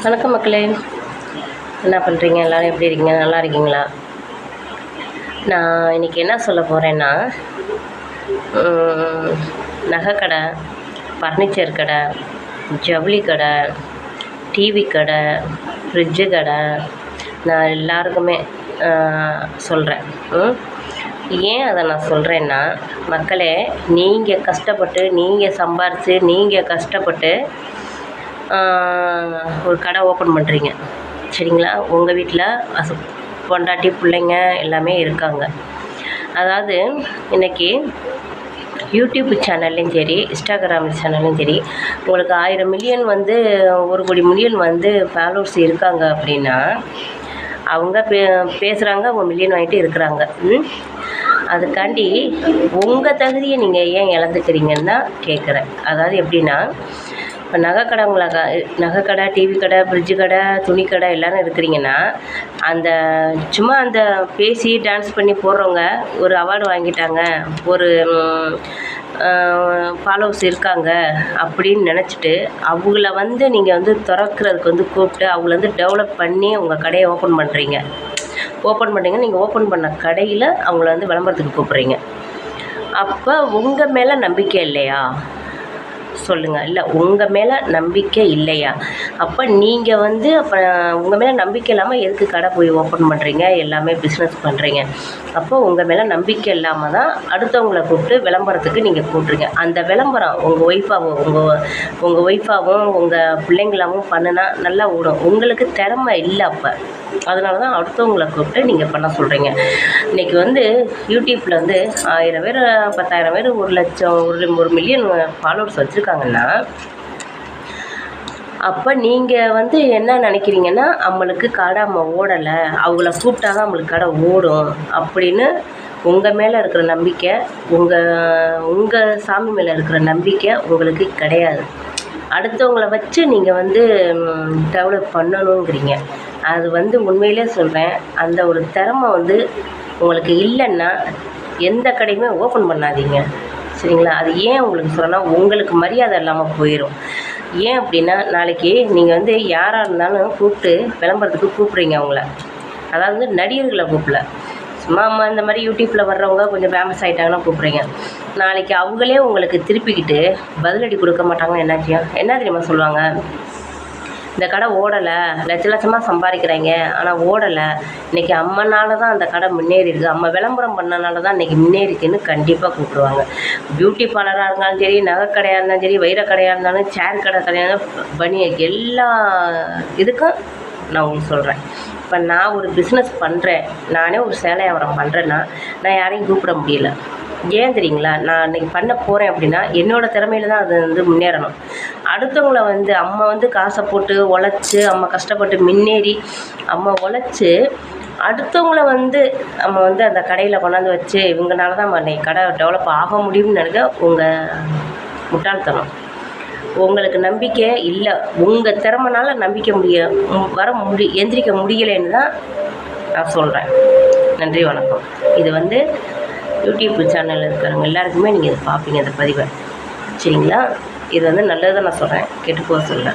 வணக்கம் மக்களே, என்ன பண்ணுறீங்க? எல்லோரும் எப்படி இருக்கீங்க? நல்லா இருக்கீங்களா? நான் இன்றைக்கி என்ன சொல்ல போகிறேன்னா, நகைக்கடை, ஃபர்னிச்சர் கடை, ஜவுளி கடை, டிவி கடை, ஃப்ரிட்ஜு கடை, நான் எல்லாருக்குமே சொல்கிறேன். ஏன் அதை நான் சொல்கிறேன்னா, மக்களே, நீங்கள் கஷ்டப்பட்டு, நீங்கள் சம்பாரித்து, நீங்கள் கஷ்டப்பட்டு ஒரு கடை ஓப்பன் பண்ணுறீங்க, சரிங்களா? உங்கள் வீட்டில் பொண்டாட்டி பிள்ளைங்க எல்லாமே இருக்காங்க. அதாவது இன்றைக்கி யூடியூப் சேனல்லையும் சரி, இன்ஸ்டாகிராம் சேனல்லையும் சரி, உங்களுக்கு 1000 மில்லியன் 1 கோடி மில்லியன் ஃபாலோவர்ஸ் இருக்காங்க அப்படின்னா, அவங்க பேசுகிறாங்க, அவங்க மில்லியன் வாங்கிட்டு இருக்கிறாங்க. அதுக்காண்டி உங்கள் தகுதியை நீங்கள் ஏன் இழந்துக்கிறீங்கன்னு தான் கேட்குறேன். அதாவது எப்படின்னா, இப்போ நகைக்கடை, டிவி கடை, ஃப்ரிட்ஜு கடை, துணி கடை எல்லோரும் இருக்கிறீங்கன்னா, சும்மா பேசி டான்ஸ் பண்ணி போடுறவங்க ஒரு அவார்டு வாங்கிட்டாங்க, ஒரு ஃபாலோவர்ஸ் இருக்காங்க அப்படின்னு நினச்சிட்டு அவங்கள நீங்கள் திறக்கிறதுக்கு கூப்பிட்டு அவங்கள டெவலப் பண்ணி உங்கள் கடையை ஓப்பன் பண்ணுறீங்க. நீங்கள் ஓப்பன் பண்ண கடையில் அவங்கள விளம்பரத்துக்கு கூப்பிட்றீங்க. அப்போ உங்கள் மேலே நம்பிக்கை இல்லையா? சொல்லுங்கள். இல்லை, உங்கள் மேலே நம்பிக்கை இல்லையா? அப்போ நீங்கள் அப்போ உங்கள் மேலே நம்பிக்கை இல்லாமல் எதுக்கு கடை போய் ஓப்பன் பண்ணுறீங்க, எல்லாமே பிஸ்னஸ் பண்ணுறீங்க? அப்போ உங்கள் மேலே நம்பிக்கை இல்லாமல் தான் அடுத்தவங்களை கூப்பிட்டு விளம்பரத்துக்கு நீங்கள் கூப்பிட்றீங்க. அந்த விளம்பரம் உங்கள் ஒய்ஃபாகவும் உங்கள் பிள்ளைங்களாகவும் பண்ணுனா நல்லா ஓடும். உங்களுக்கு திறமை இல்லை. அப்போ அதனால தான் அடுத்தவங்களை கூப்பிட்டு நீங்கள் பண்ண சொல்கிறீங்க. இன்றைக்கி யூடியூப்பில் 1000 பேர், 10,000 பேர், 1 லட்சம், 1 மில்லியன் ஃபாலோவர்ஸ் வச்சுருக்காங்கன்னா, அப்போ நீங்கள் என்ன நினைக்கிறீங்கன்னா, நம்மளுக்கு கடை ஓடலை, அவங்கள கூப்பிட்டா தான் நம்மளுக்கு கடை ஓடும் அப்படின்னு உங்கள் மேலே இருக்கிற நம்பிக்கை, உங்கள் சாமி மேலே இருக்கிற நம்பிக்கை உங்களுக்கு கிடையாது. அடுத்தவங்கள வச்சு நீங்கள் டெவலப் பண்ணணுங்கிறீங்க. அது உண்மையிலே சொல்கிறேன், அந்த ஒரு திறமை உங்களுக்கு இல்லைன்னா எந்த கடையுமே ஓப்பன் பண்ணாதீங்க, சரிங்களா? அது ஏன் உங்களுக்கு சொல்கிறேன்னா, உங்களுக்கு மரியாதை இல்லாமல் போயிடும். ஏன் அப்படின்னா, நாளைக்கு நீங்கள் யாராக இருந்தாலும் கூப்பிட்டு விளம்பரத்துக்கு கூப்பிட்றீங்க அவங்கள. அதாவது நடிகர்களை கூப்பிடல, சும்மா இந்த மாதிரி யூடியூப்பில் வர்றவங்க கொஞ்சம் ஃபேமஸ் ஆகிட்டாங்கன்னா கூப்பிட்றீங்க. நாளைக்கு அவங்களே உங்களுக்கு திருப்பிக்கிட்டு பதிலடி கொடுக்க மாட்டாங்கன்னு என்ன தெரியுமா சொல்லுவாங்க? இந்த கடை ஓடலை, லட்சமாக சம்பாதிக்கிறாங்க, ஆனால் ஓடலை, இன்றைக்கி அம்மனால தான் அந்த கடை முன்னேறி இருக்குது, அம்மா விளம்பரம் பண்ணனால தான் இன்றைக்கி முன்னேறிக்குன்னு கண்டிப்பாக கூப்பிடுவாங்க. பியூட்டி பார்லராக இருந்தாலும் சரி, நகை கடையாக இருந்தாலும் சரி, வைர கடையாக இருந்தாலும், சேர் கடையாக எல்லா இதுக்கும் நான் உங்களுக்கு சொல்கிறேன். இப்போ நான் ஒரு பிஸ்னஸ் பண்ணுறேன், நானே ஒரு சேலை வியாபாரம் பண்ணுறேன்னா நான் யாரையும் கூப்பிட முடியல. ஏன் தெரியுங்களா? நான் இன்றைக்கி பண்ண போகிறேன் அப்படின்னா என்னோடய திறமையில தான் அது முன்னேறணும். அடுத்தவங்கள அம்மா காசை போட்டு உழைச்சி, அம்மா கஷ்டப்பட்டு முன்னேறி அம்மா உழைச்சி அடுத்தவங்கள நம்ம அந்த கடையில் கொண்டாந்து வச்சு இவங்கனால தான் இன்றைக்கி கடை டெவலப் ஆக முடியும்னு நினைக்க உங்கள் முட்டாள்தனம். உங்களுக்கு நம்பிக்கை இல்லை, உங்கள் திறமைனால எந்திரிக்க முடியலைன்னு தான் நான் சொல்கிறேன். நன்றி, வணக்கம். இது யூடியூப் சேனலில் இருக்கிறவங்க எல்லாருக்குமே நீங்கள் இதை பார்ப்பீங்க, இந்த பதிவை, சரிங்களா? இது நல்லது தான் நான் சொல்கிறேன், கெட்டு போக சொல்ல.